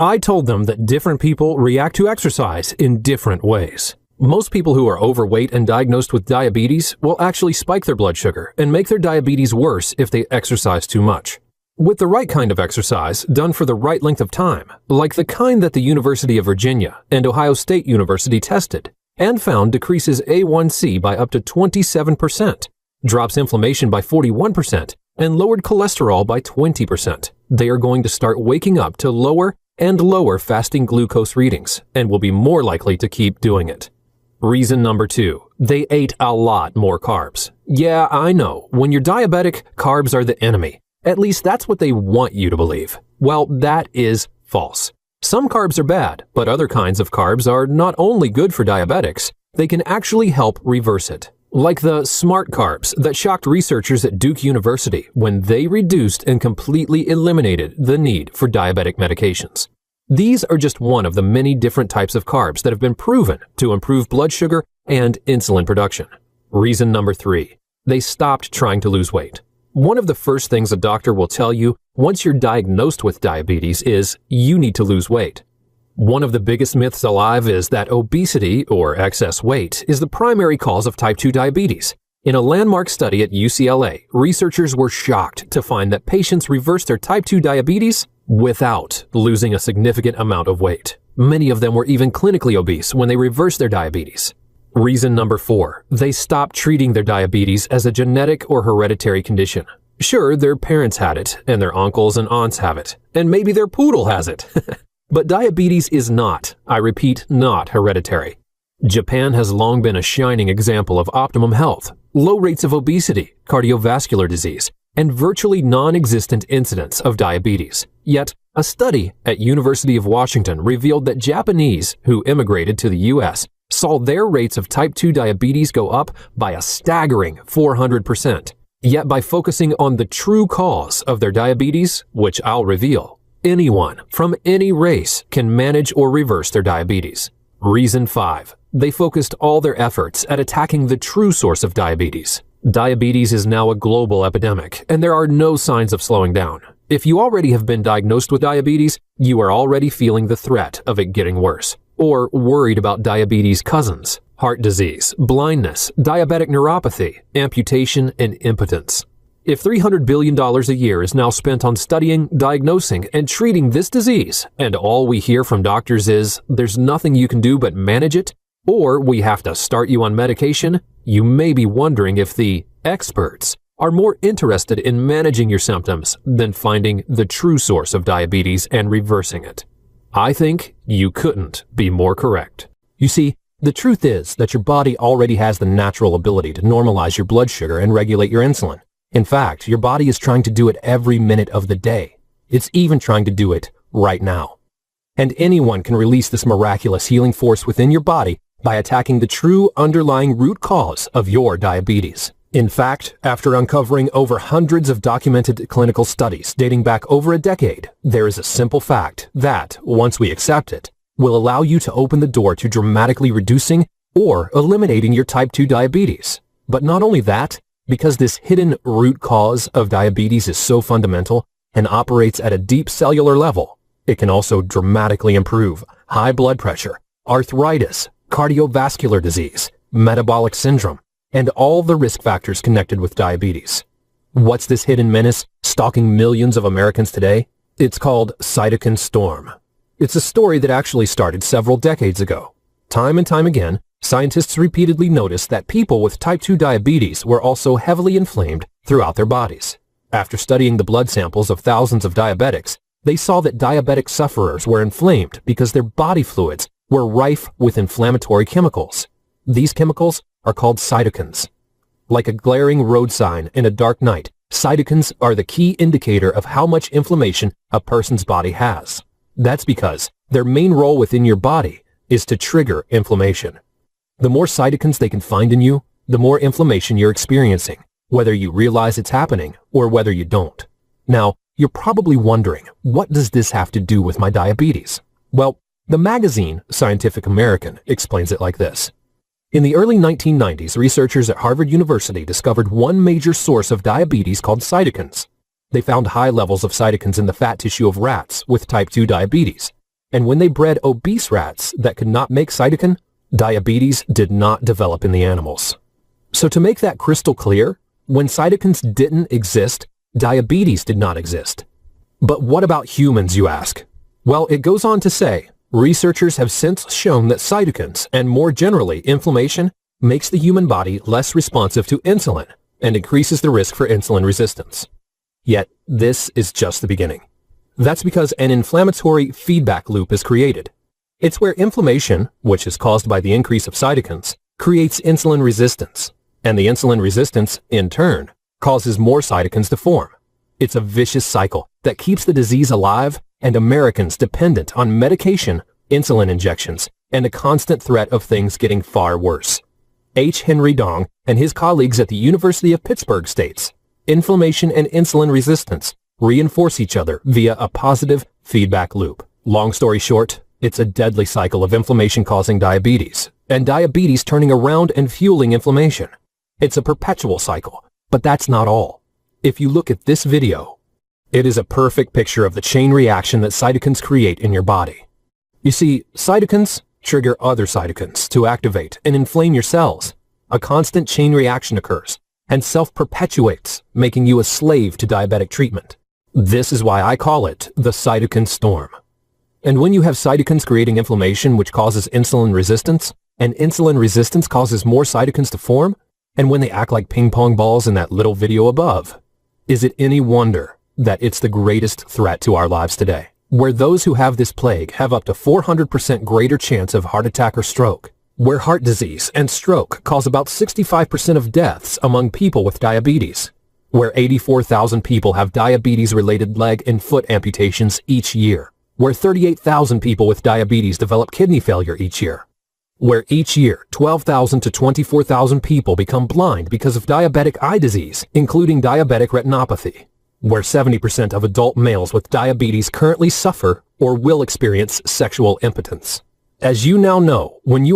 I told them that different people react to exercise in different ways. Most people who are overweight and diagnosed with diabetes will actually spike their blood sugar and make their diabetes worse if they exercise too much. With the right kind of exercise, done for the right length of time, like the kind that the University of Virginia and Ohio State University tested, and found decreases A1C by up to 27%, drops inflammation by 41%, and lowered cholesterol by 20%, they are going to start waking up to lower and lower fasting glucose readings and will be more likely to keep doing it. Reason number 2, they ate a lot more carbs. Yeah, I know, when you're diabetic, carbs are the enemy. At least that's what they want you to believe. Well, that is false. Some carbs are bad, but other kinds of carbs are not only good for diabetics, they can actually help reverse it. Like the smart carbs that shocked researchers at Duke University when they reduced and completely eliminated the need for diabetic medications. These are just one of the many different types of carbs that have been proven to improve blood sugar and insulin production. Reason number 3, they stopped trying to lose weight. One of the first things a doctor will tell you once you're diagnosed with diabetes is you need to lose weight. One of the biggest myths alive is that obesity, or excess weight, is the primary cause of type 2 diabetes. In a landmark study at UCLA, researchers were shocked to find that patients reversed their type 2 diabetes without losing a significant amount of weight. Many of them were even clinically obese when they reversed their diabetes. Reason number 4, they stopped treating their diabetes as a genetic or hereditary condition. Sure, their parents had it, and their uncles and aunts have it, and maybe their poodle has it. But diabetes is not, I repeat, not hereditary. Japan has long been a shining example of optimum health, low rates of obesity, cardiovascular disease, and virtually non-existent incidence of diabetes. Yet, a study at University of Washington revealed that Japanese who immigrated to the U.S. saw their rates of type 2 diabetes go up by a staggering 400%. Yet by focusing on the true cause of their diabetes, which I'll reveal, anyone from any race can manage or reverse their diabetes. Reason 5, they focused all their efforts at attacking the true source of diabetes. Diabetes is now a global epidemic, and there are no signs of slowing down. If you already have been diagnosed with diabetes, you are already feeling the threat of it getting worse, or worried about diabetes cousins, heart disease, blindness, diabetic neuropathy, amputation, and impotence. If $300 billion a year is now spent on studying, diagnosing, and treating this disease, and all we hear from doctors is there's nothing you can do but manage it, or we have to start you on medication, you may be wondering if the experts are more interested in managing your symptoms than finding the true source of diabetes and reversing it. I think you couldn't be more correct. You see, the truth is that your body already has the natural ability to normalize your blood sugar and regulate your insulin. In fact, your body is trying to do it every minute of the day. It's even trying to do it right now. And anyone can release this miraculous healing force within your body by attacking the true underlying root cause of your diabetes. In fact, after uncovering over hundreds of documented clinical studies dating back over a decade, there is a simple fact that, once we accept it, will allow you to open the door to dramatically reducing or eliminating your type 2 diabetes. But not only that, because this hidden root cause of diabetes is so fundamental and operates at a deep cellular level, it can also dramatically improve high blood pressure, arthritis, cardiovascular disease, metabolic syndrome, and all the risk factors connected with diabetes. What's this hidden menace stalking millions of Americans today? It's called cytokine storm. It's a story that actually started several decades ago. Time and time again, scientists repeatedly noticed that people with type 2 diabetes were also heavily inflamed throughout their bodies. After studying the blood samples of thousands of diabetics, they saw that diabetic sufferers were inflamed because their body fluids were rife with inflammatory chemicals. These chemicals are called cytokines. Like a glaring road sign in a dark night, cytokines are the key indicator of how much inflammation a person's body has. That's because their main role within your body is to trigger inflammation. The more cytokines they can find in you, the more inflammation you're experiencing, whether you realize it's happening or whether you don't. Now, you're probably wondering, what does this have to do with my diabetes? Well, the magazine Scientific American explains it like this. In the early 1990s, researchers at Harvard University discovered one major source of diabetes called cytokines. They found high levels of cytokines in the fat tissue of rats with type 2 diabetes. And when they bred obese rats that could not make cytokine, diabetes did not develop in the animals. So to make that crystal clear, when cytokines didn't exist, diabetes did not exist. But what about humans, you ask? Well, it goes on to say, researchers have since shown that cytokines, and more generally inflammation, makes the human body less responsive to insulin and increases the risk for insulin resistance. Yet, this is just the beginning. That's because an inflammatory feedback loop is created. It's where inflammation, which is caused by the increase of cytokines, creates insulin resistance, and the insulin resistance, in turn, causes more cytokines to form. It's a vicious cycle that keeps the disease alive and Americans dependent on medication, insulin injections, and a constant threat of things getting far worse. H. Henry Dong and his colleagues at the University of Pittsburgh states, inflammation and insulin resistance reinforce each other via a positive feedback loop. Long story short, it's a deadly cycle of inflammation causing diabetes, and diabetes turning around and fueling inflammation. It's a perpetual cycle, but that's not all. If you look at this video, it is a perfect picture of the chain reaction that cytokines create in your body. You see, cytokines trigger other cytokines to activate and inflame your cells. A constant chain reaction occurs and self-perpetuates, making you a slave to diabetic treatment. This is why I call it the cytokine storm. And when you have cytokines creating inflammation which causes insulin resistance, and insulin resistance causes more cytokines to form, and when they act like ping pong balls in that little video above, is it any wonder that it's the greatest threat to our lives today, where those who have this plague have up to 400% greater chance of heart attack or stroke, where heart disease and stroke cause about 65% of deaths among people with diabetes, where 84,000 people have diabetes-related leg and foot amputations each year, where 38,000 people with diabetes develop kidney failure each year, where each year 12,000 to 24,000 people become blind because of diabetic eye disease, including diabetic retinopathy, where 70% of adult males with diabetes currently suffer or will experience sexual impotence. As you now know, when you